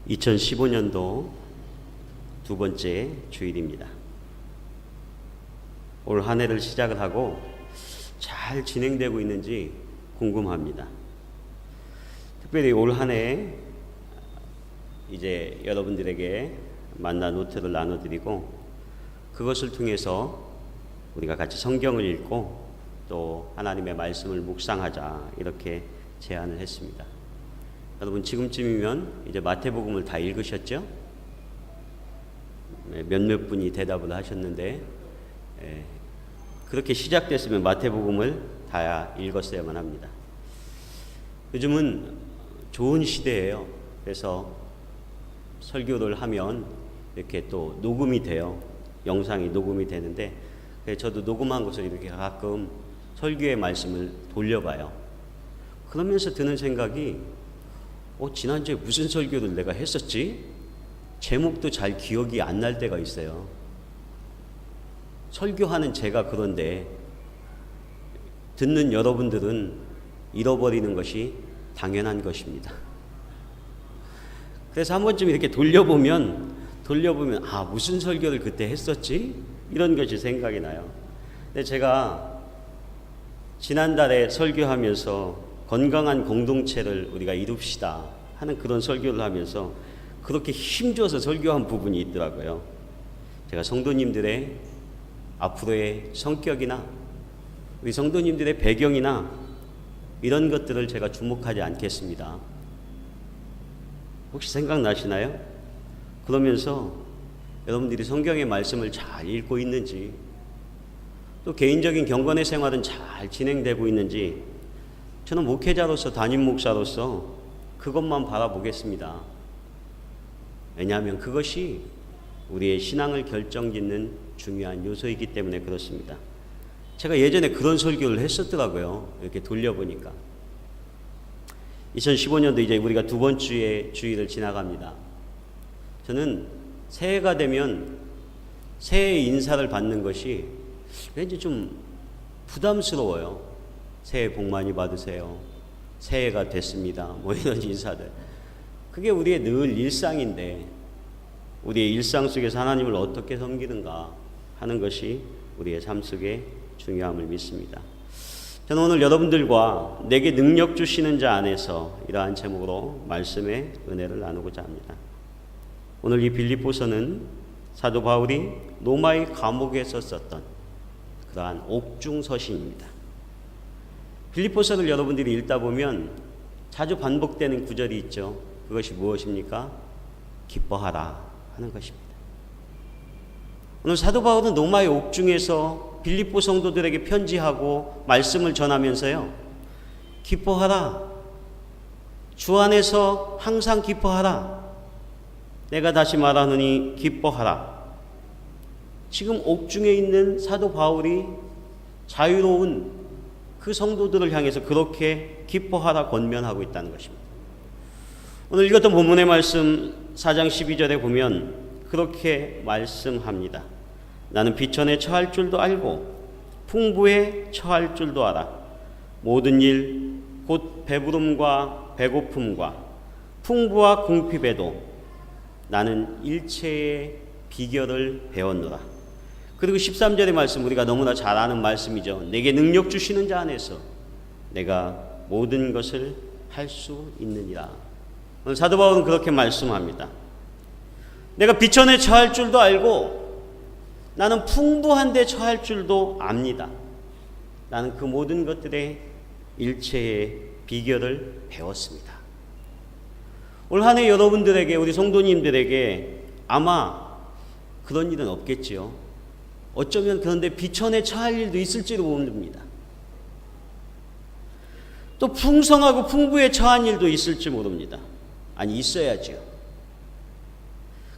2015년도 두 번째 주일입니다. 올 한 해를 시작을 하고 잘 진행되고 있는지 궁금합니다. 특별히 올 한 해 이제 여러분들에게 만나 노트를 나눠드리고 그것을 통해서 우리가 같이 성경을 읽고 또 하나님의 말씀을 묵상하자 이렇게 제안을 했습니다. 여러분 지금쯤이면 이제 마태복음을 다 읽으셨죠? 몇몇 분이 대답을 하셨는데 그렇게 시작됐으면 마태복음을 다 읽었어야만 합니다. 요즘은 좋은 시대예요. 그래서 설교를 하면 이렇게 또 녹음이 돼요. 영상이 녹음이 되는데 저도 녹음한 것을 이렇게 가끔 설교의 말씀을 돌려봐요. 그러면서 드는 생각이 지난주에 무슨 설교를 내가 했었지? 제목도 잘 기억이 안 날 때가 있어요. 설교하는 제가 그런데 듣는 여러분들은 잃어버리는 것이 당연한 것입니다. 그래서 한 번쯤 이렇게 돌려보면 무슨 설교를 그때 했었지? 이런 것이 생각이 나요. 근데 제가 지난달에 설교하면서 건강한 공동체를 우리가 이룹시다 하는 그런 설교를 하면서 그렇게 힘줘서 설교한 부분이 있더라고요. 제가 성도님들의 앞으로의 성격이나 우리 성도님들의 배경이나 이런 것들을 제가 주목하지 않겠습니다. 혹시 생각나시나요? 그러면서 여러분들이 성경의 말씀을 잘 읽고 있는지 또 개인적인 경건의 생활은 잘 진행되고 있는지 저는 목회자로서 담임 목사로서 그것만 바라보겠습니다. 왜냐하면 그것이 우리의 신앙을 결정짓는 중요한 요소이기 때문에 그렇습니다. 제가 예전에 그런 설교를 했었더라고요. 이렇게 돌려보니까 2015년도 이제 우리가 두 번째 주일을 지나갑니다. 저는 새해가 되면 새해 인사를 받는 것이 왠지 좀 부담스러워요. 새해 복 많이 받으세요. 새해가 됐습니다. 이런 인사들. 그게 우리의 늘 일상인데 우리의 일상 속에서 하나님을 어떻게 섬기는가 하는 것이 우리의 삶 속에 중요함을 믿습니다. 저는 오늘 여러분들과 내게 능력 주시는 자 안에서 이러한 제목으로 말씀의 은혜를 나누고자 합니다. 오늘 이 빌립보서는 사도 바울이 로마의 감옥에서 썼던 그러한 옥중 서신입니다. 빌립보서를 여러분들이 읽다 보면 자주 반복되는 구절이 있죠. 그것이 무엇입니까? 기뻐하라 하는 것입니다. 오늘 사도 바울은 로마의 옥중에서 빌립보 성도들에게 편지하고 말씀을 전하면서요. 기뻐하라. 주 안에서 항상 기뻐하라. 내가 다시 말하노니 기뻐하라. 지금 옥중에 있는 사도 바울이 자유로운 그 성도들을 향해서 그렇게 기뻐하라 권면하고 있다는 것입니다. 오늘 읽었던 본문의 말씀 4장 12절에 보면 그렇게 말씀합니다. 나는 비천에 처할 줄도 알고 풍부에 처할 줄도 알아. 모든 일 곧 배부름과 배고픔과 풍부와 궁핍에도 나는 일체의 비결을 배웠노라. 그리고 13절의 말씀 우리가 너무나 잘 아는 말씀이죠. 내게 능력 주시는 자 안에서 내가 모든 것을 할 수 있느니라. 오늘 사도 바울은 그렇게 말씀합니다. 내가 비천에 처할 줄도 알고 나는 풍부한 데 처할 줄도 압니다. 나는 그 모든 것들의 일체의 비결을 배웠습니다. 올 한 해 여러분들에게 우리 성도님들에게 아마 그런 일은 없겠지요. 어쩌면 그런데 비천에 처할 일도 있을지도 모릅니다. 또 풍성하고 풍부에 처한 일도 있을지 모릅니다. 아니 있어야죠.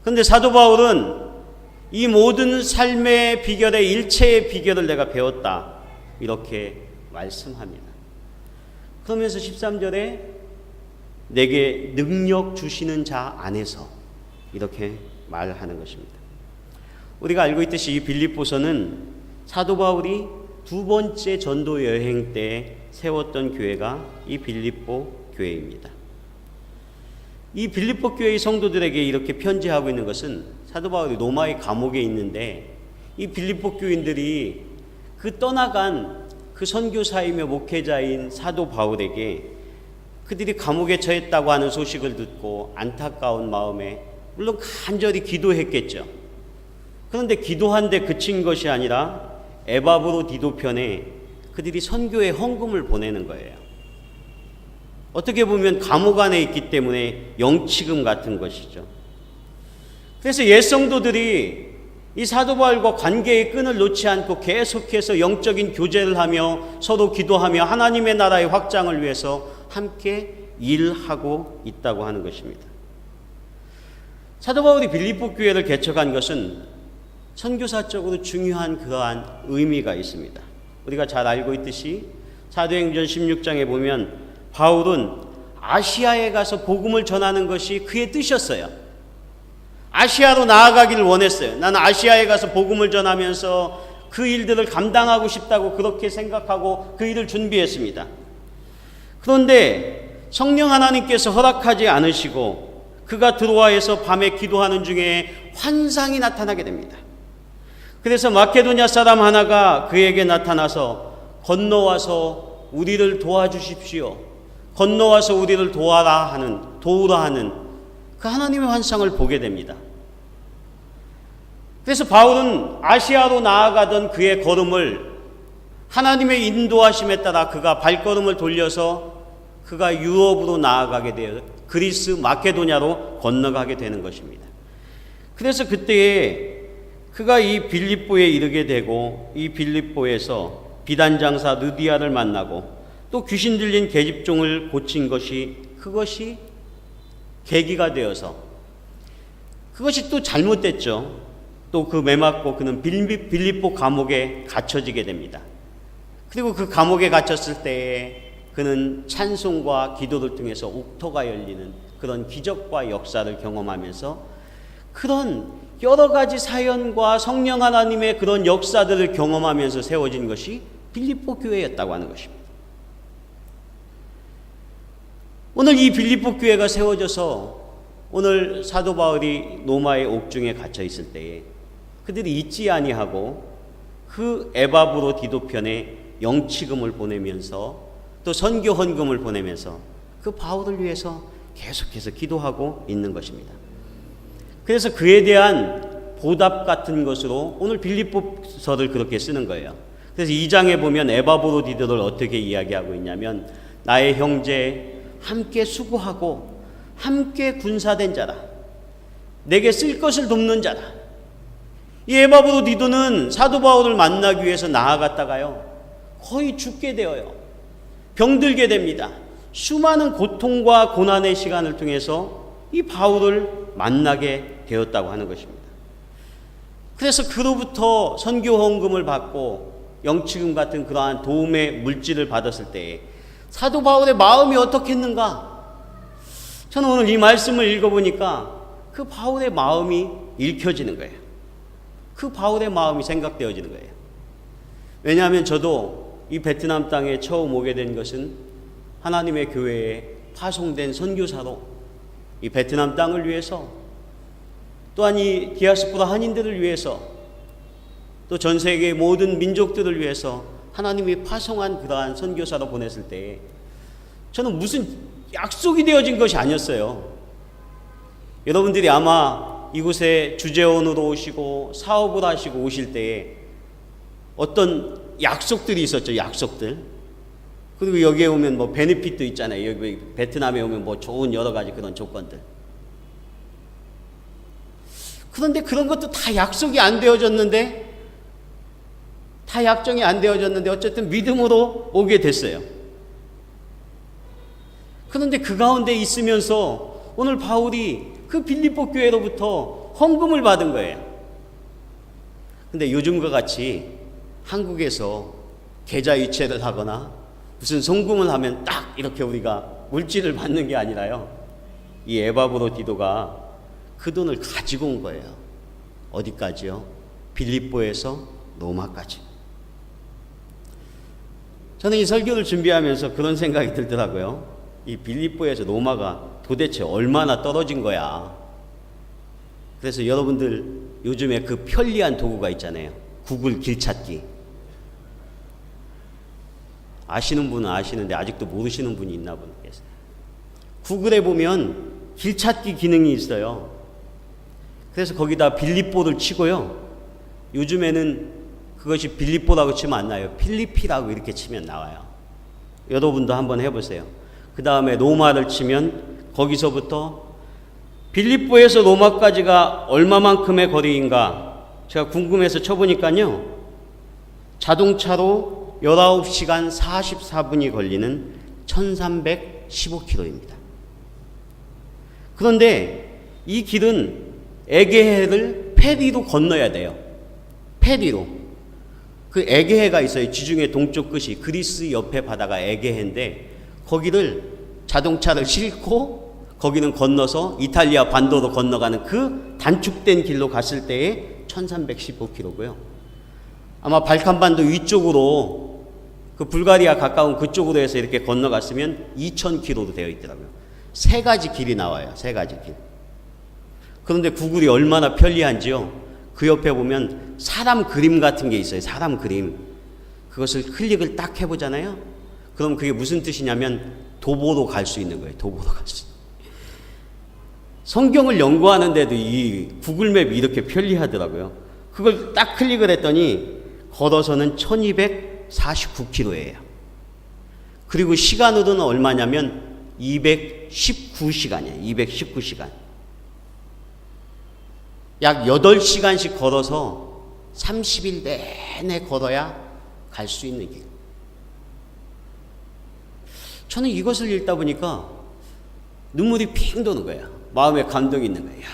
그런데 사도 바울은 이 모든 삶의 비결의 일체의 비결을 내가 배웠다 이렇게 말씀합니다. 그러면서 13절에 내게 능력 주시는 자 안에서 이렇게 말하는 것입니다. 우리가 알고 있듯이 이 빌립보서는 사도 바울이 두 번째 전도 여행 때 세웠던 교회가 이 빌립보 교회입니다. 이 빌립보 교회의 성도들에게 이렇게 편지하고 있는 것은 사도 바울이 로마의 감옥에 있는데 이 빌립보 교인들이 그 떠나간 그 선교사이며 목회자인 사도 바울에게 그들이 감옥에 처했다고 하는 소식을 듣고 안타까운 마음에 물론 간절히 기도했겠죠. 그런데 기도한데 그친 것이 아니라 에바브로 디도 편에 그들이 선교에 헌금을 보내는 거예요. 어떻게 보면 감옥 안에 있기 때문에 영치금 같은 것이죠. 그래서 옛 성도들이 이 사도 바울과 관계의 끈을 놓지 않고 계속해서 영적인 교제를 하며 서로 기도하며 하나님의 나라의 확장을 위해서 함께 일하고 있다고 하는 것입니다. 사도 바울이 빌립보 교회를 개척한 것은 선교사적으로 중요한 그러한 의미가 있습니다. 우리가 잘 알고 있듯이 사도행전 16장에 보면 바울은 아시아에 가서 복음을 전하는 것이 그의 뜻이었어요. 아시아로 나아가기를 원했어요. 나는 아시아에 가서 복음을 전하면서 그 일들을 감당하고 싶다고 그렇게 생각하고 그 일을 준비했습니다. 그런데 성령 하나님께서 허락하지 않으시고 그가 드로아에서 밤에 기도하는 중에 환상이 나타나게 됩니다. 그래서 마케도냐 사람 하나가 그에게 나타나서 건너와서 우리를 도와주십시오. 건너와서 우리를 도우라 하는 그 하나님의 환상을 보게 됩니다. 그래서 바울은 아시아로 나아가던 그의 걸음을 하나님의 인도하심에 따라 그가 발걸음을 돌려서 그가 유럽으로 나아가게 되어 그리스 마케도냐로 건너가게 되는 것입니다. 그래서 그때에 그가 이 빌립보에 이르게 되고 이 빌립보에서 비단장사 느디아를 만나고 또 귀신 들린 계집종을 고친 것이 그것이 계기가 되어서 그것이 또 잘못됐죠. 또 그 매맞고 그는 빌립보 감옥에 갇혀지게 됩니다. 그리고 그 감옥에 갇혔을 때에 그는 찬송과 기도를 통해서 옥토가 열리는 그런 기적과 역사를 경험하면서 그런 여러 가지 사연과 성령 하나님의 그런 역사들을 경험하면서 세워진 것이 빌립보 교회였다고 하는 것입니다. 오늘 이 빌립보 교회가 세워져서 오늘 사도 바울이 로마의 옥중에 갇혀 있을 때에 그들이 잊지 아니하고 그 에바브로 디도 편에 영치금을 보내면서 또 선교 헌금을 보내면서 그 바울을 위해서 계속해서 기도하고 있는 것입니다. 그래서 그에 대한 보답 같은 것으로 오늘 빌립보서를 그렇게 쓰는 거예요. 그래서 2장에 보면 에바브로 디도를 어떻게 이야기하고 있냐면 나의 형제 함께 수고하고 함께 군사된 자라. 내게 쓸 것을 돕는 자라. 이 에바브로 디도는 사도 바울을 만나기 위해서 나아갔다가요. 거의 죽게 되어요. 병들게 됩니다. 수많은 고통과 고난의 시간을 통해서 이 바울을 만나게 되었다고 하는 것입니다. 그래서 그로부터 선교 헌금을 받고 영치금 같은 그러한 도움의 물질을 받았을 때 사도 바울의 마음이 어떻겠는가? 저는 오늘 이 말씀을 읽어보니까 그 바울의 마음이 읽혀지는 거예요. 그 바울의 마음이 생각되어지는 거예요. 왜냐하면 저도 이 베트남 땅에 처음 오게 된 것은 하나님의 교회에 파송된 선교사로 이 베트남 땅을 위해서 또한 이 디아스포라 한인들을 위해서 또 전 세계의 모든 민족들을 위해서 하나님이 파송한 그러한 선교사로 보냈을 때 저는 무슨 약속이 되어진 것이 아니었어요. 여러분들이 아마 이곳에 주재원으로 오시고 사업을 하시고 오실 때에 어떤 약속들이 있었죠. 약속들. 그리고 여기에 오면 뭐 베네핏도 있잖아요. 여기 베트남에 오면 뭐 좋은 여러 가지 그런 조건들. 그런데 그런 것도 다 약속이 안 되어졌는데 다 약정이 안 되어졌는데 어쨌든 믿음으로 오게 됐어요. 그런데 그 가운데 있으면서 오늘 바울이 그 빌립보 교회로부터 헌금을 받은 거예요. 근데 요즘과 같이 한국에서 계좌이체를 하거나 무슨 송금을 하면 딱 이렇게 우리가 물질을 받는 게 아니라요. 이 에바브로 디도가 그 돈을 가지고 온 거예요. 어디까지요? 빌립보에서 로마까지. 저는 이 설교를 준비하면서 그런 생각이 들더라고요. 이 빌립보에서 로마가 도대체 얼마나 떨어진 거야. 그래서 여러분들 요즘에 그 편리한 도구가 있잖아요. 구글 길찾기. 아시는 분은 아시는데 아직도 모르시는 분이 있나 보겠어요. 구글에 보면 길찾기 기능이 있어요. 그래서 거기다 빌립보를 치고요. 요즘에는 그것이 빌립보라고 치면 안 나요. 필리피라고 이렇게 치면 나와요. 여러분도 한번 해보세요. 그 다음에 로마를 치면 거기서부터 빌립보에서 로마까지가 얼마만큼의 거리인가 제가 궁금해서 쳐보니까요. 자동차로 19시간 44분이 걸리는 1315km입니다. 그런데 이 길은 에게해를 페리로 건너야 돼요. 페리로. 그 에게해가 있어요. 지중해 동쪽 끝이 그리스 옆에 바다가 에게해인데 거기를 자동차를 싣고 거기는 건너서 이탈리아 반도로 건너가는 그 단축된 길로 갔을 때에 1315km고요. 아마 발칸반도 위쪽으로 그 불가리아 가까운 그쪽으로 해서 이렇게 건너갔으면 2000km로 되어 있더라고요. 세 가지 길이 나와요. 세 가지 길. 그런데 구글이 얼마나 편리한지요. 그 옆에 보면 사람 그림 같은 게 있어요. 사람 그림. 그것을 클릭을 딱 해보잖아요. 그럼 그게 무슨 뜻이냐면 도보로 갈 수 있는 거예요. 도보로 갈 수. 성경을 연구하는데도 이 구글맵이 이렇게 편리하더라고요. 그걸 딱 클릭을 했더니 걸어서는 1249km예요. 그리고 시간으로는 얼마냐면 219시간이에요. 219시간. 약 8시간씩 걸어서 30일 내내 걸어야 갈 수 있는 길. 저는 이것을 읽다 보니까 눈물이 핑 도는 거예요. 마음에 감동이 있는 거예요.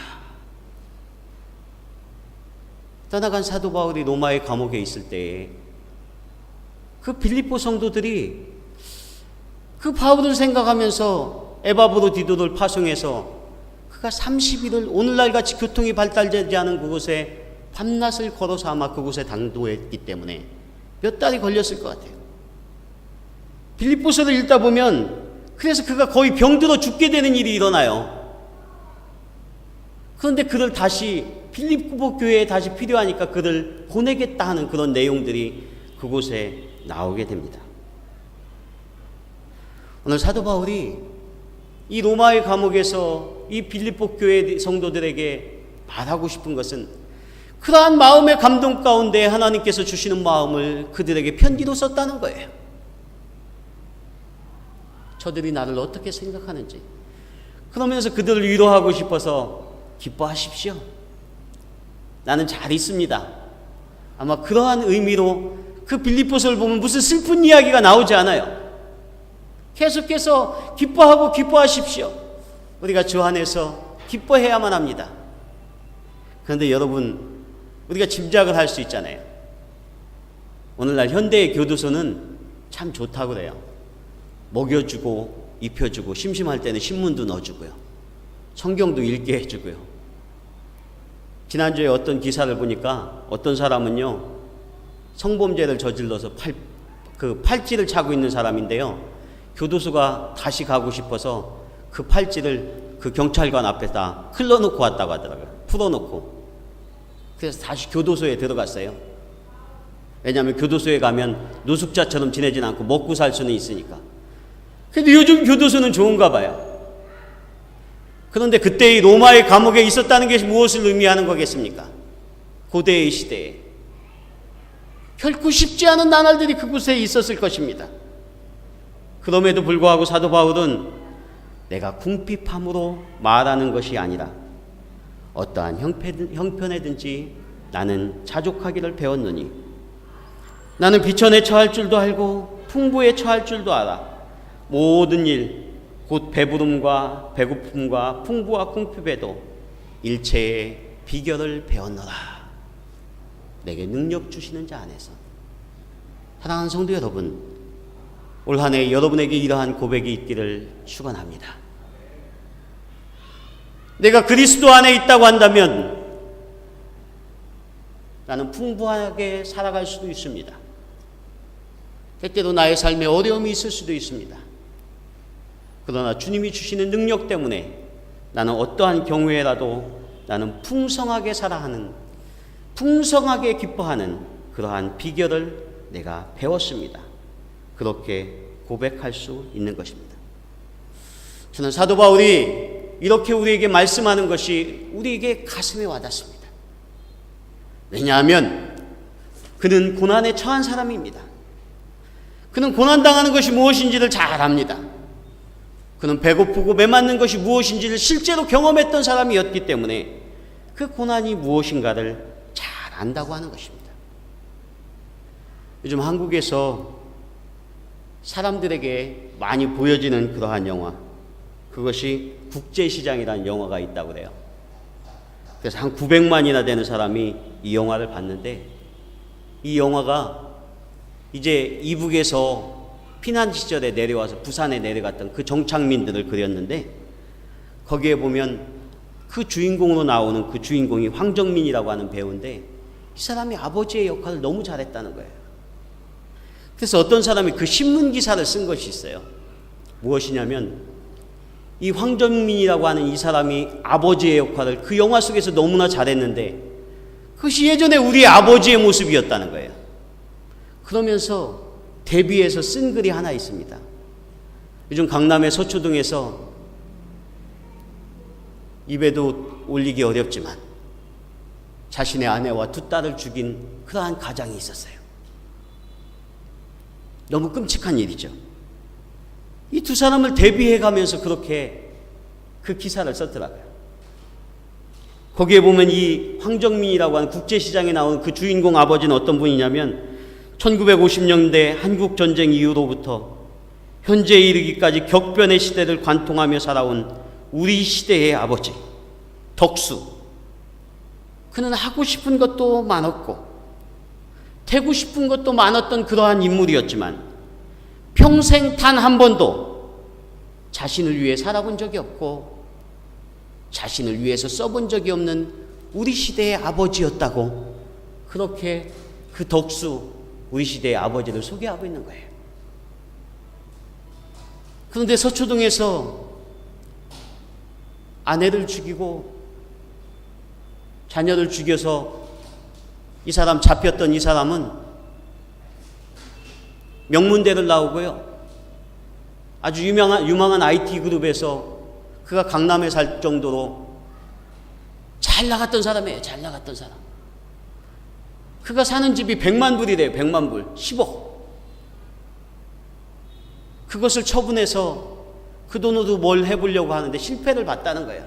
떠나간 사도 바울이 로마의 감옥에 있을 때 그 빌립보 성도들이 그 바울을 생각하면서 에바브로디도를 파송해서 그가 30일을 오늘날같이 교통이 발달되지 않은 그곳에 밤낮을 걸어서 아마 그곳에 당도했기 때문에 몇 달이 걸렸을 것 같아요. 빌립보서를 읽다 보면 그래서 그가 거의 병들어 죽게 되는 일이 일어나요. 그런데 그를 다시 빌립보 교회에 다시 필요하니까 그를 보내겠다 하는 그런 내용들이 그곳에 나오게 됩니다. 오늘 사도 바울이 이 로마의 감옥에서 이 빌립보 교회 성도들에게 말하고 싶은 것은 그러한 마음의 감동 가운데 하나님께서 주시는 마음을 그들에게 편지로 썼다는 거예요. 저들이 나를 어떻게 생각하는지. 그러면서 그들을 위로하고 싶어서 기뻐하십시오. 나는 잘 있습니다. 아마 그러한 의미로 그 빌립보서를 보면 무슨 슬픈 이야기가 나오지 않아요. 계속해서 기뻐하고 기뻐하십시오. 우리가 주 안에서 기뻐해야만 합니다. 그런데 여러분, 우리가 짐작을 할 수 있잖아요. 오늘날 현대의 교도소는 참 좋다고 그래요. 먹여주고 입혀주고 심심할 때는 신문도 넣어주고요. 성경도 읽게 해주고요. 지난주에 어떤 기사를 보니까 어떤 사람은요, 성범죄를 저질러서 팔찌를 차고 있는 사람인데요. 교도소가 다시 가고 싶어서 그 팔찌를 그 경찰관 앞에다 흘러놓고 왔다고 하더라고요. 풀어놓고. 그래서 다시 교도소에 들어갔어요. 왜냐하면 교도소에 가면 노숙자처럼 지내진 않고 먹고 살 수는 있으니까. 근데 요즘 교도소는 좋은가 봐요. 그런데 그때 이 로마의 감옥에 있었다는 것이 무엇을 의미하는 거겠습니까? 고대의 시대에 결코 쉽지 않은 나날들이 그곳에 있었을 것입니다. 그럼에도 불구하고 사도 바울은 내가 궁핍함으로 말하는 것이 아니라 어떠한 형편에든지 나는 자족하기를 배웠느니 나는 비천에 처할 줄도 알고 풍부에 처할 줄도 알아. 모든 일 곧 배부름과 배고픔과 풍부와 궁핍에도 일체의 비결을 배웠노라. 내게 능력 주시는 자 안에서. 사랑하는 성도 여러분, 올 한 해 여러분에게 이러한 고백이 있기를 축원합니다. 내가 그리스도 안에 있다고 한다면 나는 풍부하게 살아갈 수도 있습니다. 때때로 나의 삶에 어려움이 있을 수도 있습니다. 그러나 주님이 주시는 능력 때문에 나는 어떠한 경우에라도 나는 풍성하게 살아하는, 풍성하게 기뻐하는 그러한 비결을 내가 배웠습니다. 그렇게 고백할 수 있는 것입니다. 저는 사도 바울이 이렇게 우리에게 말씀하는 것이 우리에게 가슴에 와닿습니다. 왜냐하면 그는 고난에 처한 사람입니다. 그는 고난당하는 것이 무엇인지를 잘 압니다. 그는 배고프고 메맞는 것이 무엇인지를 실제로 경험했던 사람이었기 때문에 그 고난이 무엇인가를 잘 안다고 하는 것입니다. 요즘 한국에서 사람들에게 많이 보여지는 그러한 영화, 그것이 국제시장이라는 영화가 있다고 그래요. 그래서 한 900만이나 되는 사람이 이 영화를 봤는데, 이 영화가 이제 이북에서 피난 시절에 내려와서 부산에 내려갔던 그 정착민들을 그렸는데, 거기에 보면 그 주인공으로 나오는 그 주인공이 황정민이라고 하는 배우인데, 이 사람이 아버지의 역할을 너무 잘했다는 거예요. 그래서 어떤 사람이 그 신문 기사를 쓴 것이 있어요. 무엇이냐면, 이 황정민이라고 하는 이 사람이 아버지의 역할을 그 영화 속에서 너무나 잘했는데 그것이 예전에 우리 아버지의 모습이었다는 거예요. 그러면서 대비해서 쓴 글이 하나 있습니다. 요즘 강남의 서초동에서 입에도 올리기 어렵지만 자신의 아내와 두 딸을 죽인 그러한 가장이 있었어요. 너무 끔찍한 일이죠. 이 두 사람을 대비해 가면서 그렇게 그 기사를 썼더라고요. 거기에 보면 이 황정민이라고 하는 국제시장에 나온 그 주인공 아버지는 어떤 분이냐면 1950년대 한국전쟁 이후로부터 현재에 이르기까지 격변의 시대를 관통하며 살아온 우리 시대의 아버지 덕수. 그는 하고 싶은 것도 많았고 되고 싶은 것도 많았던 그러한 인물이었지만 평생 단 한 번도 자신을 위해 살아본 적이 없고 자신을 위해서 써본 적이 없는 우리 시대의 아버지였다고 그렇게 그 덕수 우리 시대의 아버지를 소개하고 있는 거예요. 그런데 서초동에서 아내를 죽이고 자녀를 죽여서 이 사람 잡혔던 이 사람은 명문대를 나오고요. 아주 유망한 IT 그룹에서 그가 강남에 살 정도로 잘 나갔던 사람이에요. 잘 나갔던 사람. 그가 사는 집이 100만 불이래요. 100만 불. 10억. 그것을 처분해서 그 돈으로 뭘 해보려고 하는데 실패를 봤다는 거예요.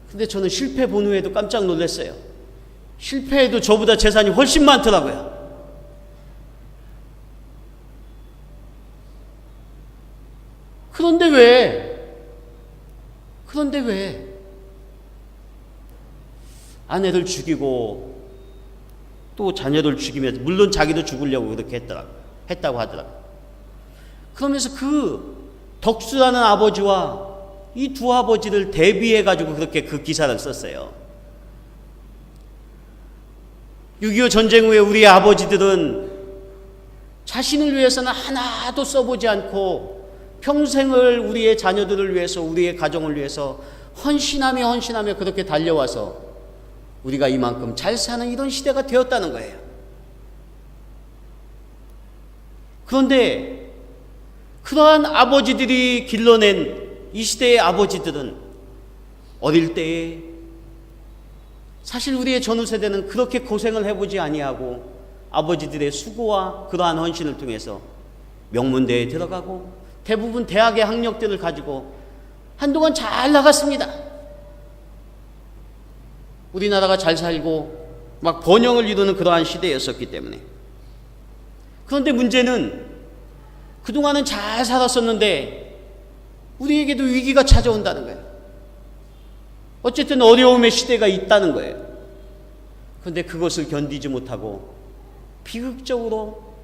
근데 저는 실패 본 후에도 깜짝 놀랐어요. 실패해도 저보다 재산이 훨씬 많더라고요. 그런데 왜 아내를 죽이고 또 자녀를 죽이면서 물론 자기도 죽으려고 그렇게 했다고 하더라고요. 그러면서 그 덕수라는 아버지와 이 두 아버지를 대비해 가지고 그렇게 그 기사를 썼어요. 6.25 전쟁 후에 우리 아버지들은 자신을 위해서는 하나도 써보지 않고 평생을 우리의 자녀들을 위해서 우리의 가정을 위해서 헌신하며 그렇게 달려와서 우리가 이만큼 잘 사는 이런 시대가 되었다는 거예요. 그런데 그러한 아버지들이 길러낸 이 시대의 아버지들은 어릴 때에 사실 우리의 전후 세대는 그렇게 고생을 해보지 아니하고 아버지들의 수고와 그러한 헌신을 통해서 명문대에 들어가고 대부분 대학의 학력들을 가지고 한동안 잘 나갔습니다. 우리나라가 잘 살고 막 번영을 이루는 그러한 시대였었기 때문에. 그런데 문제는 그동안은 잘 살았었는데 우리에게도 위기가 찾아온다는 거예요. 어쨌든 어려움의 시대가 있다는 거예요. 그런데 그것을 견디지 못하고 비극적으로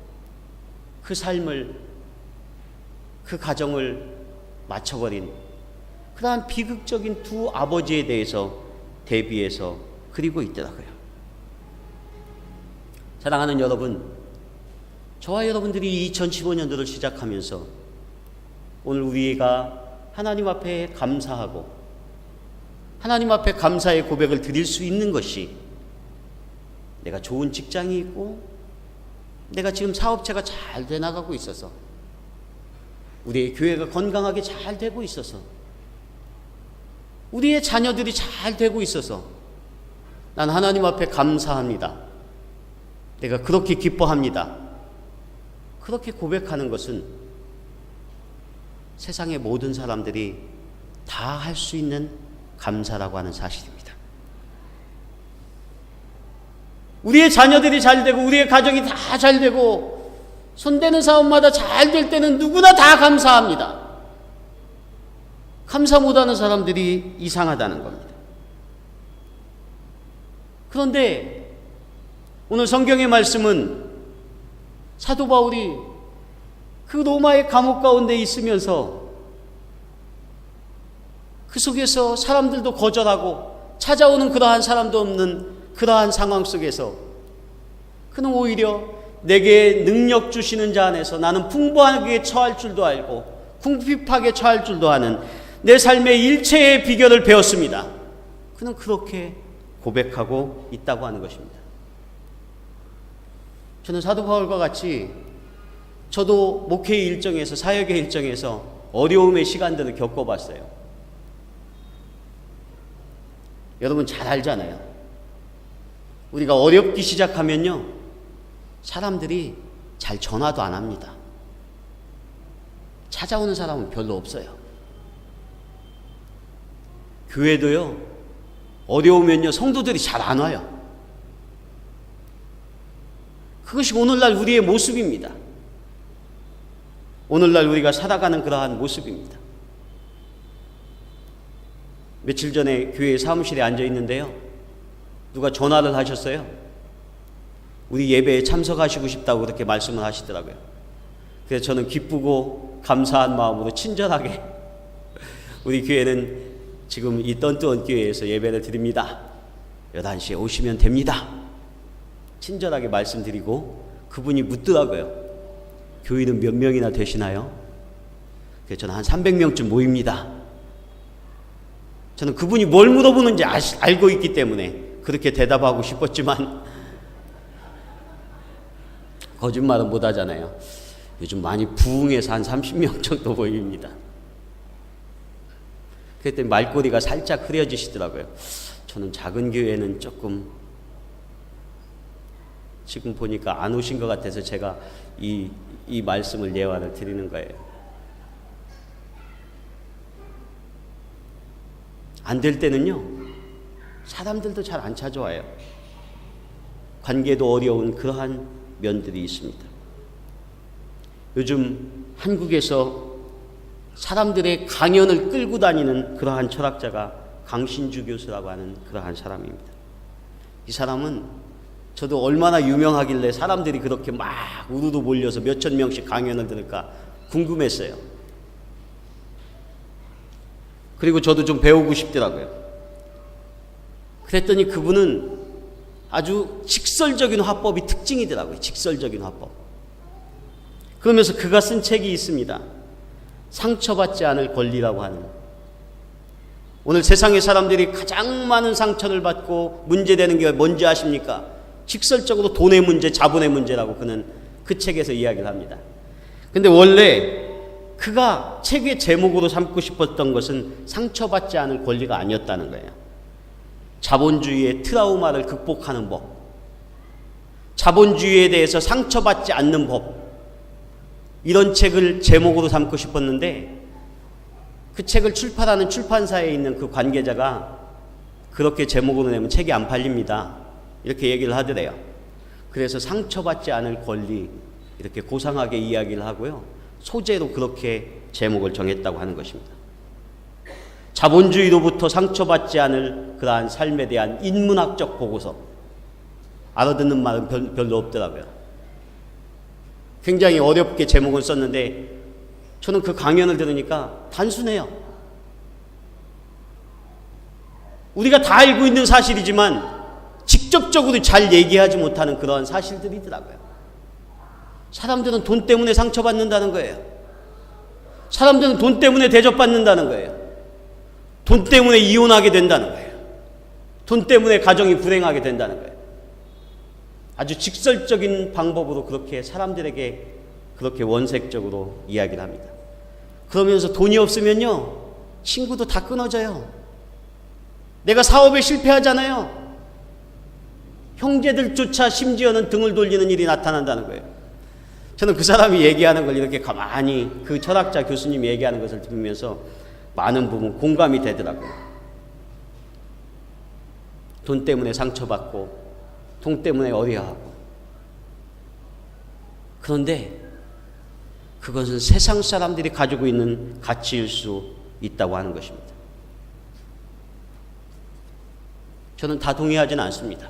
그 삶을 그 가정을 마쳐버린 그러한 비극적인 두 아버지에 대해서 대비해서 그리고 있더라고요. 사랑하는 여러분, 저와 여러분들이 2015년도를 시작하면서 오늘 우리가 하나님 앞에 감사하고 하나님 앞에 감사의 고백을 드릴 수 있는 것이 내가 좋은 직장이 있고 내가 지금 사업체가 잘 돼 나가고 있어서 우리의 교회가 건강하게 잘 되고 있어서 우리의 자녀들이 잘 되고 있어서 난 하나님 앞에 감사합니다. 내가 그렇게 기뻐합니다. 그렇게 고백하는 것은 세상의 모든 사람들이 다 할 수 있는 감사라고 하는 사실입니다. 우리의 자녀들이 잘 되고 우리의 가정이 다 잘 되고 손대는 사업마다 잘 될 때는 누구나 다 감사합니다. 감사 못하는 사람들이 이상하다는 겁니다. 그런데 오늘 성경의 말씀은 사도 바울이 그 로마의 감옥 가운데 있으면서 그 속에서 사람들도 거절하고 찾아오는 그러한 사람도 없는 그러한 상황 속에서 그는 오히려 내게 능력 주시는 자 안에서 나는 풍부하게 처할 줄도 알고 궁핍하게 처할 줄도 아는 내 삶의 일체의 비결을 배웠습니다. 그는 그렇게 고백하고 있다고 하는 것입니다. 저는 사도 바울과 같이 저도 목회의 일정에서 사역의 일정에서 어려움의 시간들을 겪어봤어요. 여러분 잘 알잖아요. 우리가 어렵기 시작하면요 사람들이 잘 전화도 안 합니다. 찾아오는 사람은 별로 없어요. 교회도요 어려우면요 성도들이 잘 안 와요. 그것이 오늘날 우리의 모습입니다. 오늘날 우리가 살아가는 그러한 모습입니다. 며칠 전에 교회 사무실에 앉아 있는데요 누가 전화를 하셨어요. 우리 예배에 참석하시고 싶다고 그렇게 말씀을 하시더라고요. 그래서 저는 기쁘고 감사한 마음으로 친절하게 우리 교회는 지금 이 던뜨원 교회에서 예배를 드립니다. 11시에 오시면 됩니다. 친절하게 말씀드리고 그분이 묻더라고요. 교인은 몇 명이나 되시나요? 그래서 저는 한 300명쯤 모입니다. 저는 그분이 뭘 물어보는지 알고 있기 때문에 그렇게 대답하고 싶었지만 거짓말은 못하잖아요. 요즘 많이 부흥해서 한 30명 정도 모입니다. 그랬더니 말꼬리가 살짝 흐려지시더라고요. 저는 작은 교회는 조금 지금 보니까 안 오신 것 같아서 제가 이 말씀을 예화를 드리는 거예요. 안 될 때는요 사람들도 잘 안 찾아와요. 관계도 어려운 그러한 면들이 있습니다. 요즘 한국에서 사람들의 강연을 끌고 다니는 그러한 철학자가 강신주 교수라고 하는 그러한 사람입니다. 이 사람은 저도 얼마나 유명하길래 사람들이 그렇게 막 우르르 몰려서 몇천 명씩 강연을 들을까 궁금했어요. 그리고 저도 좀 배우고 싶더라고요. 그랬더니 그분은 아주 직설적인 화법이 특징이더라고요. 직설적인 화법. 그러면서 그가 쓴 책이 있습니다. 상처받지 않을 권리라고 하는. 오늘 세상의 사람들이 가장 많은 상처를 받고 문제되는 게 뭔지 아십니까? 직설적으로 돈의 문제, 자본의 문제라고 그는 그 책에서 이야기를 합니다. 근데 원래 그가 책의 제목으로 삼고 싶었던 것은 상처받지 않을 권리가 아니었다는 거예요. 자본주의의 트라우마를 극복하는 법, 자본주의에 대해서 상처받지 않는 법, 이런 책을 제목으로 삼고 싶었는데 그 책을 출판하는 출판사에 있는 그 관계자가 그렇게 제목으로 내면 책이 안 팔립니다. 이렇게 얘기를 하더래요. 그래서 상처받지 않을 권리 이렇게 고상하게 이야기를 하고요. 소재로 그렇게 제목을 정했다고 하는 것입니다. 자본주의로부터 상처받지 않을 그러한 삶에 대한 인문학적 보고서. 알아듣는 말은 별로 없더라고요. 굉장히 어렵게 제목을 썼는데 저는 그 강연을 들으니까 단순해요. 우리가 다 알고 있는 사실이지만 직접적으로 잘 얘기하지 못하는 그러한 사실들이더라고요. 사람들은 돈 때문에 상처받는다는 거예요. 사람들은 돈 때문에 대접받는다는 거예요. 돈 때문에 이혼하게 된다는 거예요. 돈 때문에 가정이 불행하게 된다는 거예요. 아주 직설적인 방법으로 그렇게 사람들에게 그렇게 원색적으로 이야기를 합니다. 그러면서 돈이 없으면요, 친구도 다 끊어져요. 내가 사업에 실패하잖아요. 형제들조차 심지어는 등을 돌리는 일이 나타난다는 거예요. 저는 그 사람이 얘기하는 걸 이렇게 가만히 그 철학자 교수님이 얘기하는 것을 들으면서 많은 부분 공감이 되더라고요. 돈 때문에 상처받고 돈 때문에 어려워하고. 그런데 그것은 세상 사람들이 가지고 있는 가치일 수 있다고 하는 것입니다. 저는 다 동의하지는 않습니다.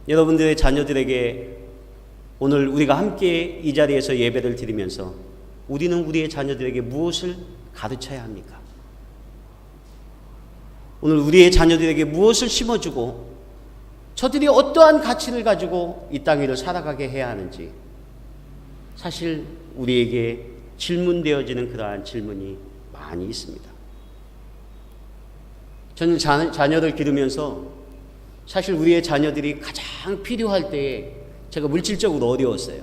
여러분들의 자녀들에게 오늘 우리가 함께 이 자리에서 예배를 드리면서 우리는 우리의 자녀들에게 무엇을 가르쳐야 합니까? 오늘 우리의 자녀들에게 무엇을 심어주고 저들이 어떠한 가치를 가지고 이 땅 위를 살아가게 해야 하는지 사실 우리에게 질문되어지는 그러한 질문이 많이 있습니다. 저는 자녀를 기르면서 사실 우리의 자녀들이 가장 필요할 때에 제가 물질적으로 어려웠어요.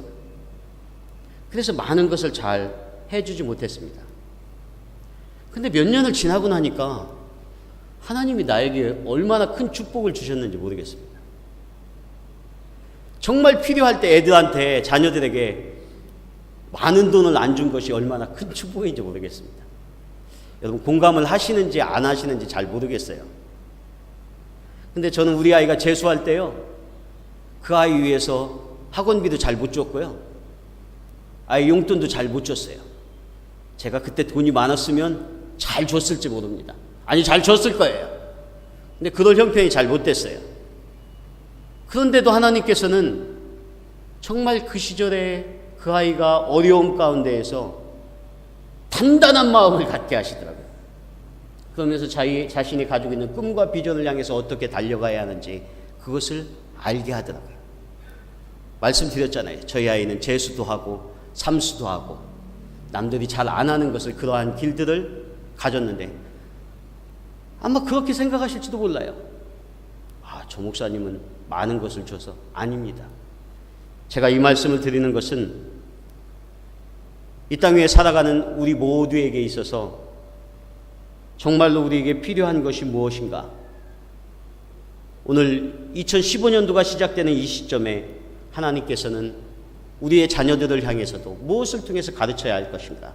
그래서 많은 것을 잘 해주지 못했습니다. 근데 몇 년을 지나고 나니까 하나님이 나에게 얼마나 큰 축복을 주셨는지 모르겠습니다. 정말 필요할 때 애들한테, 자녀들에게 많은 돈을 안 준 것이 얼마나 큰 축복인지 모르겠습니다. 여러분 공감을 하시는지 안 하시는지 잘 모르겠어요. 근데 저는 우리 아이가 재수할 때요, 그 아이 위해서 학원비도 잘 못 줬고요, 아이 용돈도 잘 못 줬어요. 제가 그때 돈이 많았으면 잘 줬을지 모릅니다. 아니, 잘 줬을 거예요. 근데 그럴 형편이 잘 못 됐어요. 그런데도 하나님께서는 정말 그 시절에 그 아이가 어려움 가운데에서 단단한 마음을 갖게 하시더라고요. 그러면서 자신이 가지고 있는 꿈과 비전을 향해서 어떻게 달려가야 하는지 그것을 알게 하더라고요. 말씀드렸잖아요. 저희 아이는 재수도 하고 삼수도 하고 남들이 잘 안 하는 것을, 그러한 길들을 가졌는데 아마 그렇게 생각하실지도 몰라요. 저 목사님은 많은 것을 줘서. 아닙니다. 제가 이 말씀을 드리는 것은 이 땅 위에 살아가는 우리 모두에게 있어서 정말로 우리에게 필요한 것이 무엇인가? 오늘 2015년도가 시작되는 이 시점에 하나님께서는 우리의 자녀들을 향해서도 무엇을 통해서 가르쳐야 할 것인가?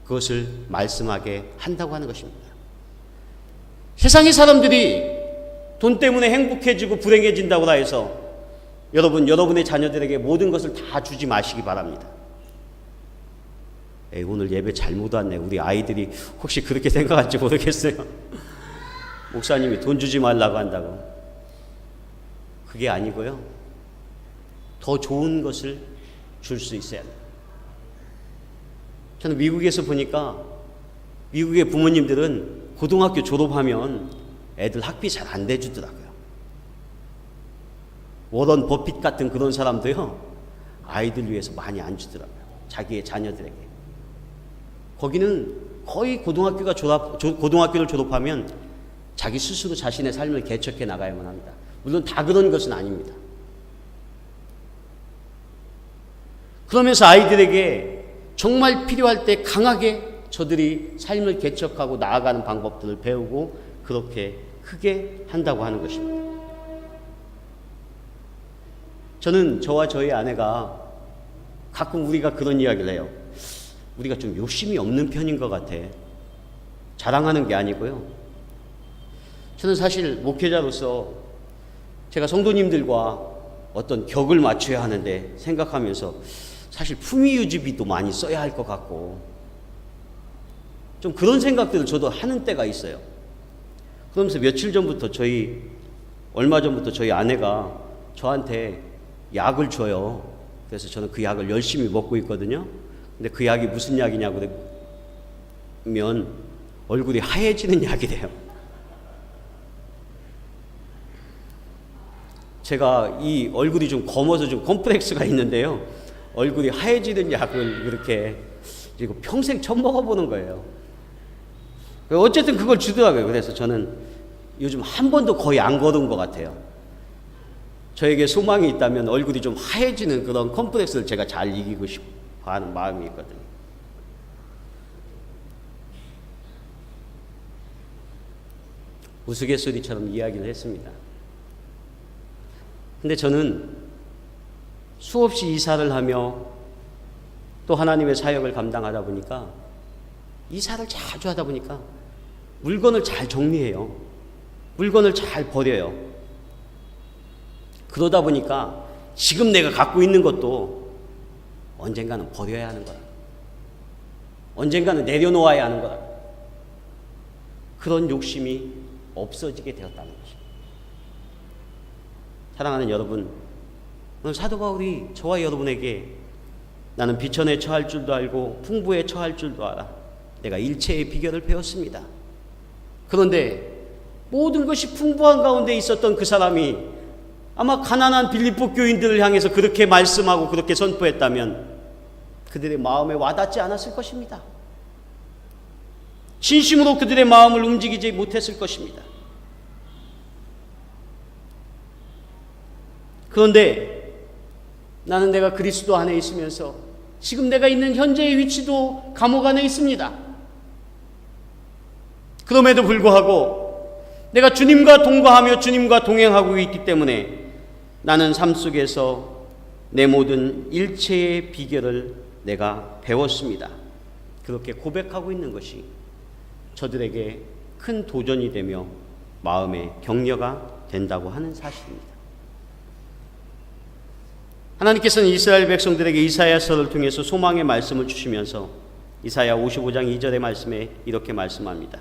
그것을 말씀하게 한다고 하는 것입니다. 세상의 사람들이 돈 때문에 행복해지고 불행해진다고 해서 여러분의 자녀들에게 모든 것을 다 주지 마시기 바랍니다. 오늘 예배 잘못 왔네. 우리 아이들이 혹시 그렇게 생각할지 모르겠어요. 목사님이 돈 주지 말라고 한다고. 그게 아니고요, 더 좋은 것을 줄 수 있어야 돼요. 저는 미국에서 보니까 미국의 부모님들은 고등학교 졸업하면 애들 학비 잘 안 대주더라고요. 워런 버핏 같은 그런 사람도요, 아이들 위해서 많이 안 주더라고요. 자기의 자녀들에게. 거기는 거의 고등학교를 졸업하면 자기 스스로 자신의 삶을 개척해 나가야만 합니다. 물론 다 그런 것은 아닙니다. 그러면서 아이들에게 정말 필요할 때 강하게 저들이 삶을 개척하고 나아가는 방법들을 배우고 그렇게 크게 한다고 하는 것입니다. 저는 저와 저희 아내가 가끔 우리가 그런 이야기를 해요. 우리가 좀 욕심이 없는 편인 것 같아. 자랑하는 게 아니고요. 저는 사실 목회자로서 제가 성도님들과 어떤 격을 맞춰야 하는데 생각하면서 사실 품위유지비도 많이 써야 할 것 같고 좀 그런 생각들을 저도 하는 때가 있어요. 그러면서 얼마 전부터 저희 아내가 저한테 약을 줘요. 그래서 저는 그 약을 열심히 먹고 있거든요. 근데 그 약이 무슨 약이냐고 그러면 얼굴이 하얘지는 약이래요. 제가 이 얼굴이 좀 검어서 좀 컴플렉스가 있는데요. 얼굴이 하얘지는 약을 그렇게 그리고 평생 처음 먹어보는 거예요. 어쨌든 그걸 주더라고요. 그래서 저는 요즘 한 번도 거의 안 걸은 것 같아요. 저에게 소망이 있다면 얼굴이 좀 하얘지는 그런 컴플렉스를 제가 잘 이기고 싶어 하는 마음이 있거든요. 우스갯소리처럼 이야기를 했습니다. 근데 저는 수없이 이사를 하며 또 하나님의 사역을 감당하다 보니까 이사를 자주 하다 보니까 물건을 잘 정리해요. 물건을 잘 버려요. 그러다 보니까 지금 내가 갖고 있는 것도 언젠가는 버려야 하는 거다. 언젠가는 내려놓아야 하는 거다. 그런 욕심이 없어지게 되었다는 것입니다. 사랑하는 여러분, 오늘 사도 바울이 저와 여러분에게 나는 비천에 처할 줄도 알고 풍부에 처할 줄도 알아. 내가 일체의 비결을 배웠습니다. 그런데 모든 것이 풍부한 가운데 있었던 그 사람이 아마 가난한 빌립보 교인들을 향해서 그렇게 말씀하고 그렇게 선포했다면 그들의 마음에 와닿지 않았을 것입니다. 진심으로 그들의 마음을 움직이지 못했을 것입니다. 그런데 나는 내가 그리스도 안에 있으면서 지금 내가 있는 현재의 위치도 감옥 안에 있습니다. 그럼에도 불구하고 내가 주님과 동거하며 주님과 동행하고 있기 때문에 나는 삶 속에서 내 모든 일체의 비결을 내가 배웠습니다. 그렇게 고백하고 있는 것이 저들에게 큰 도전이 되며 마음의 격려가 된다고 하는 사실입니다. 하나님께서는 이스라엘 백성들에게 이사야서를 통해서 소망의 말씀을 주시면서 이사야 55장 2절의 말씀에 이렇게 말씀합니다.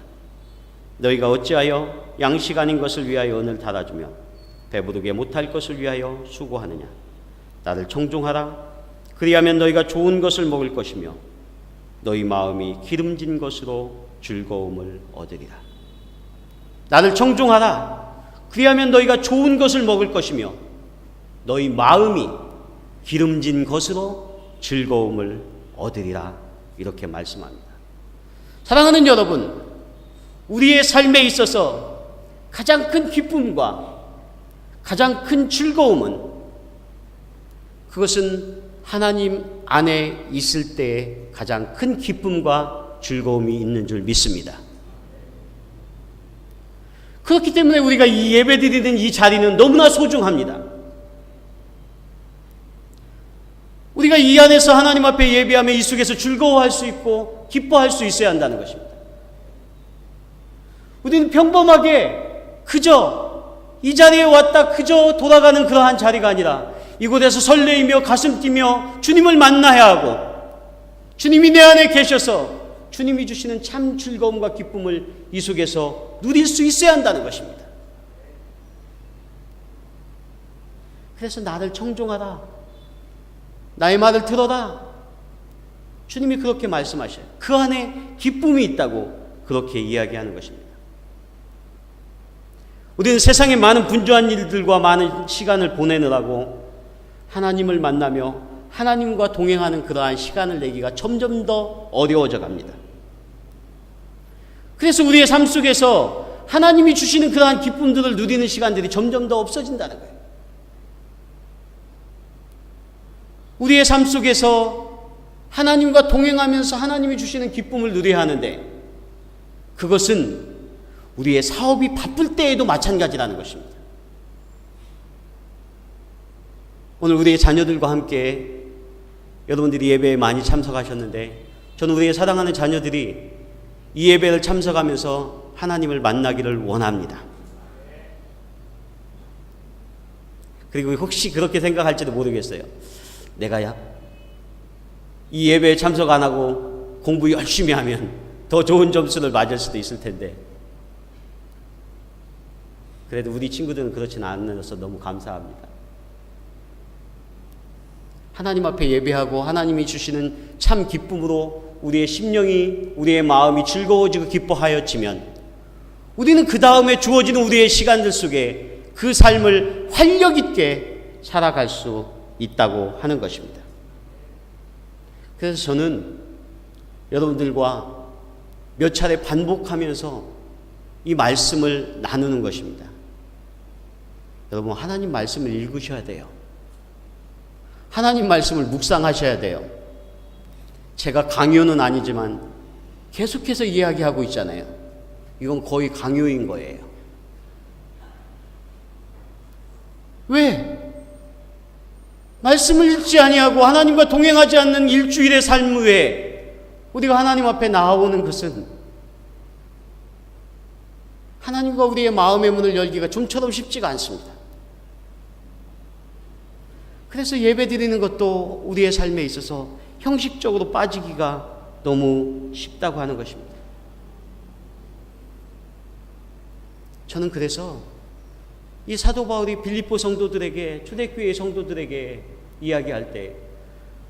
너희가 어찌하여 양식 아닌 것을 위하여 은을 달아주며 배부르게 못할 것을 위하여 수고하느냐. 나를 청종하라. 그리하면 너희가 좋은 것을 먹을 것이며 너희 마음이 기름진 것으로 즐거움을 얻으리라. 나를 청종하라. 그리하면 너희가 좋은 것을 먹을 것이며 너희 마음이 기름진 것으로 즐거움을 얻으리라. 이렇게 말씀합니다. 사랑하는 여러분, 우리의 삶에 있어서 가장 큰 기쁨과 가장 큰 즐거움은 그것은 하나님 안에 있을 때 가장 큰 기쁨과 즐거움이 있는 줄 믿습니다. 그렇기 때문에 우리가 이 예배드리는 이 자리는 너무나 소중합니다. 우리가 이 안에서 하나님 앞에 예배하며 이 속에서 즐거워할 수 있고 기뻐할 수 있어야 한다는 것입니다. 우리는 평범하게 그저 이 자리에 왔다 그저 돌아가는 그러한 자리가 아니라 이곳에서 설레이며 가슴 뛰며 주님을 만나야 하고 주님이 내 안에 계셔서 주님이 주시는 참 즐거움과 기쁨을 이 속에서 누릴 수 있어야 한다는 것입니다. 그래서 나를 청종하라. 나의 말을 들어라. 주님이 그렇게 말씀하셔요. 그 안에 기쁨이 있다고 그렇게 이야기하는 것입니다. 우리는 세상에 많은 분주한 일들과 많은 시간을 보내느라고 하나님을 만나며 하나님과 동행하는 그러한 시간을 내기가 점점 더 어려워져 갑니다. 그래서 우리의 삶 속에서 하나님이 주시는 그러한 기쁨들을 누리는 시간들이 점점 더 없어진다는 거예요. 우리의 삶 속에서 하나님과 동행하면서 하나님이 주시는 기쁨을 누려야 하는데 그것은 우리의 사업이 바쁠 때에도 마찬가지라는 것입니다. 오늘 우리의 자녀들과 함께 여러분들이 예배에 많이 참석하셨는데 저는 우리의 사랑하는 자녀들이 이 예배를 참석하면서 하나님을 만나기를 원합니다. 그리고 혹시 그렇게 생각할지도 모르겠어요. 내가 이 예배에 참석 안 하고 공부 열심히 하면 더 좋은 점수를 맞을 수도 있을 텐데 그래도 우리 친구들은 그렇지는 않아서 너무 감사합니다. 하나님 앞에 예배하고 하나님이 주시는 참 기쁨으로 우리의 심령이 우리의 마음이 즐거워지고 기뻐하여지면 우리는 그 다음에 주어지는 우리의 시간들 속에 그 삶을 활력 있게 살아갈 수 있다고 하는 것입니다. 그래서 저는 여러분들과 몇 차례 반복하면서 이 말씀을 나누는 것입니다. 여러분, 하나님 말씀을 읽으셔야 돼요. 하나님 말씀을 묵상하셔야 돼요. 제가 강요는 아니지만 계속해서 이야기하고 있잖아요. 이건 거의 강요인 거예요. 왜? 말씀을 읽지 아니하고 하나님과 동행하지 않는 일주일의 삶 후에 우리가 하나님 앞에 나아오는 것은 하나님과 우리의 마음의 문을 열기가 좀처럼 쉽지가 않습니다. 그래서 예배 드리는 것도 우리의 삶에 있어서 형식적으로 빠지기가 너무 쉽다고 하는 것입니다. 저는 그래서 이 사도 바울이 빌립보 성도들에게, 초대교회 성도들에게 이야기할 때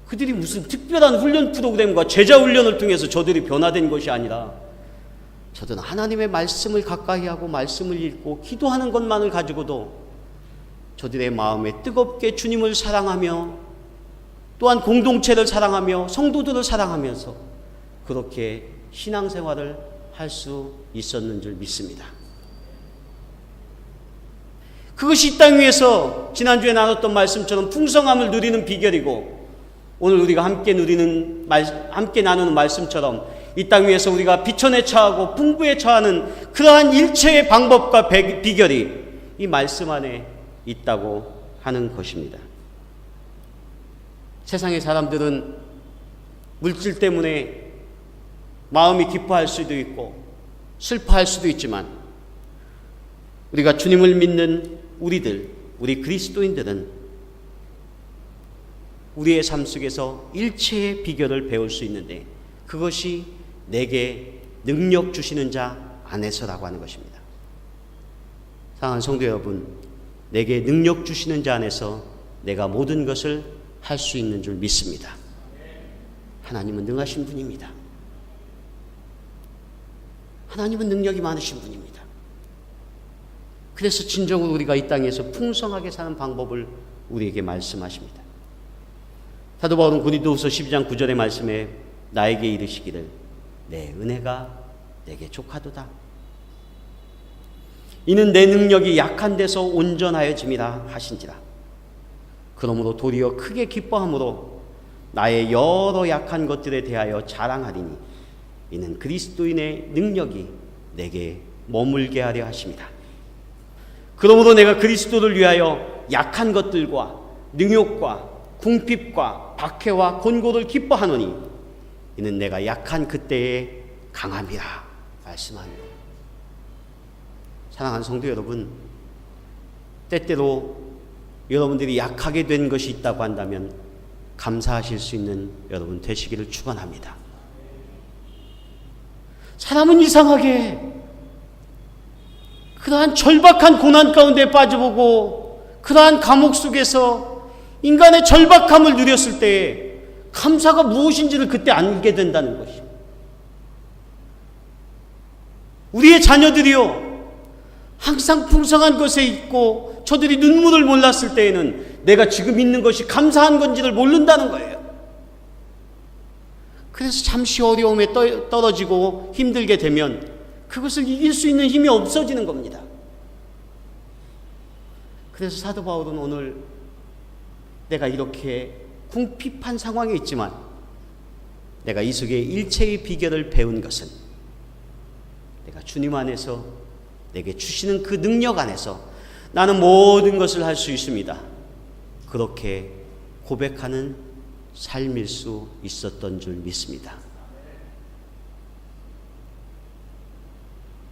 그들이 무슨 특별한 훈련 프로그램과 제자 훈련을 통해서 저들이 변화된 것이 아니라 저들은 하나님의 말씀을 가까이 하고 말씀을 읽고 기도하는 것만을 가지고도 저들의 마음에 뜨겁게 주님을 사랑하며 또한 공동체를 사랑하며 성도들을 사랑하면서 그렇게 신앙생활을 할 수 있었는 줄 믿습니다. 그것이 이 땅 위에서 지난주에 나눴던 말씀처럼 풍성함을 누리는 비결이고, 오늘 우리가 함께 나누는 말씀처럼 이 땅 위에서 우리가 비천에 처하고 풍부에 처하는 그러한 일체의 방법과 비결이 이 말씀 안에 있다고 하는 것입니다. 세상의 사람들은 물질 때문에 마음이 기뻐할 수도 있고 슬퍼할 수도 있지만 우리가 주님을 믿는 우리 그리스도인들은 우리의 삶 속에서 일체의 비결을 배울 수 있는데 그것이 내게 능력 주시는 자 안에서라고 하는 것입니다. 사랑하는 성도 여러분, 내게 능력 주시는 자 안에서 내가 모든 것을 할 수 있는 줄 믿습니다. 하나님은 능하신 분입니다. 하나님은 능력이 많으신 분입니다. 그래서 진정으로 우리가 이 땅에서 풍성하게 사는 방법을 우리에게 말씀하십니다. 사도 바울은 고린도후서 12장 9절의 말씀에 나에게 이르시기를 내 은혜가 내게 족하도다. 이는 내 능력이 약한 데서 온전하여짐이라 하신지라. 그러므로 도리어 크게 기뻐함으로 나의 여러 약한 것들에 대하여 자랑하리니 이는 그리스도인의 능력이 내게 머물게 하려 하십니다. 그러므로 내가 그리스도를 위하여 약한 것들과 능욕과 궁핍과 박해와 곤고를 기뻐하노니 이는 내가 약한 그때에 강함이라 말씀합니다. 사랑하는 성도 여러분, 때때로 여러분들이 약하게 된 것이 있다고 한다면 감사하실 수 있는 여러분 되시기를 축원합니다. 사람은 이상하게 그러한 절박한 고난 가운데 빠져보고 그러한 감옥 속에서 인간의 절박함을 누렸을 때에 감사가 무엇인지를 그때 알게 된다는 것입니다. 우리의 자녀들이요, 항상 풍성한 것에 있고 저들이 눈물을 몰랐을 때에는 내가 지금 있는 것이 감사한 건지를 모른다는 거예요. 그래서 잠시 어려움에 떨어지고 힘들게 되면 그것을 이길 수 있는 힘이 없어지는 겁니다. 그래서 사도 바울은 오늘 내가 이렇게 궁핍한 상황에 있지만 내가 이 속에 일체의 비결을 배운 것은 내가 주님 안에서 내게 주시는 그 능력 안에서 나는 모든 것을 할 수 있습니다. 그렇게 고백하는 삶일 수 있었던 줄 믿습니다.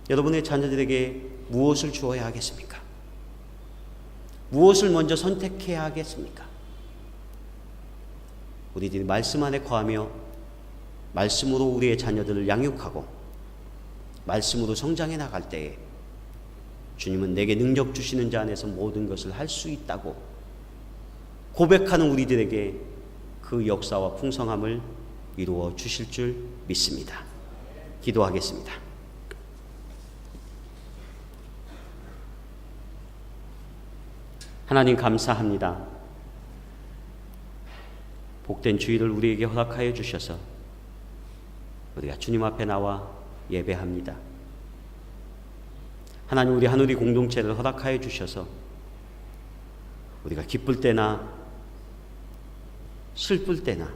여러분의 자녀들에게 무엇을 주어야 하겠습니까? 무엇을 먼저 선택해야 하겠습니까? 우리들이 말씀 안에 거하며 말씀으로 우리의 자녀들을 양육하고 말씀으로 성장해 나갈 때에 주님은 내게 능력 주시는 자 안에서 모든 것을 할 수 있다고 고백하는 우리들에게 그 역사와 풍성함을 이루어 주실 줄 믿습니다. 기도하겠습니다. 하나님 감사합니다. 복된 주일을 우리에게 허락하여 주셔서 우리가 주님 앞에 나와 예배합니다. 하나님, 우리 한우리 공동체를 허락하여 주셔서 우리가 기쁠 때나 슬플 때나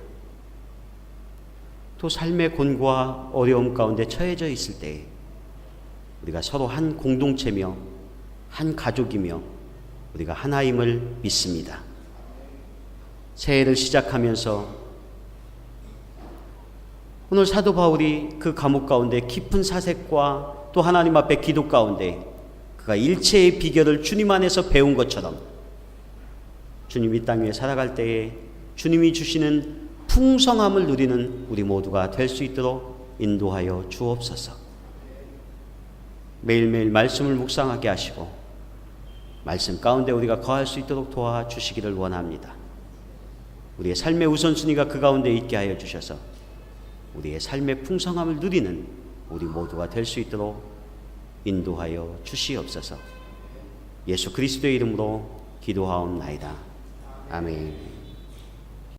또 삶의 곤고와 어려움 가운데 처해져 있을 때에 우리가 서로 한 공동체며 한 가족이며 우리가 하나임을 믿습니다. 새해를 시작하면서 오늘 사도 바울이 그 감옥 가운데 깊은 사색과 또 하나님 앞에 기도 가운데 그가 일체의 비결을 주님 안에서 배운 것처럼 주님 이 땅 위에 살아갈 때에 주님이 주시는 풍성함을 누리는 우리 모두가 될 수 있도록 인도하여 주옵소서. 매일매일 말씀을 묵상하게 하시고 말씀 가운데 우리가 거할 수 있도록 도와주시기를 원합니다. 우리의 삶의 우선순위가 그 가운데 있게 하여 주셔서 우리의 삶의 풍성함을 누리는 우리 모두가 될 수 있도록 인도하여 주시옵소서. 예수 그리스도의 이름으로 기도하옵나이다. 아멘.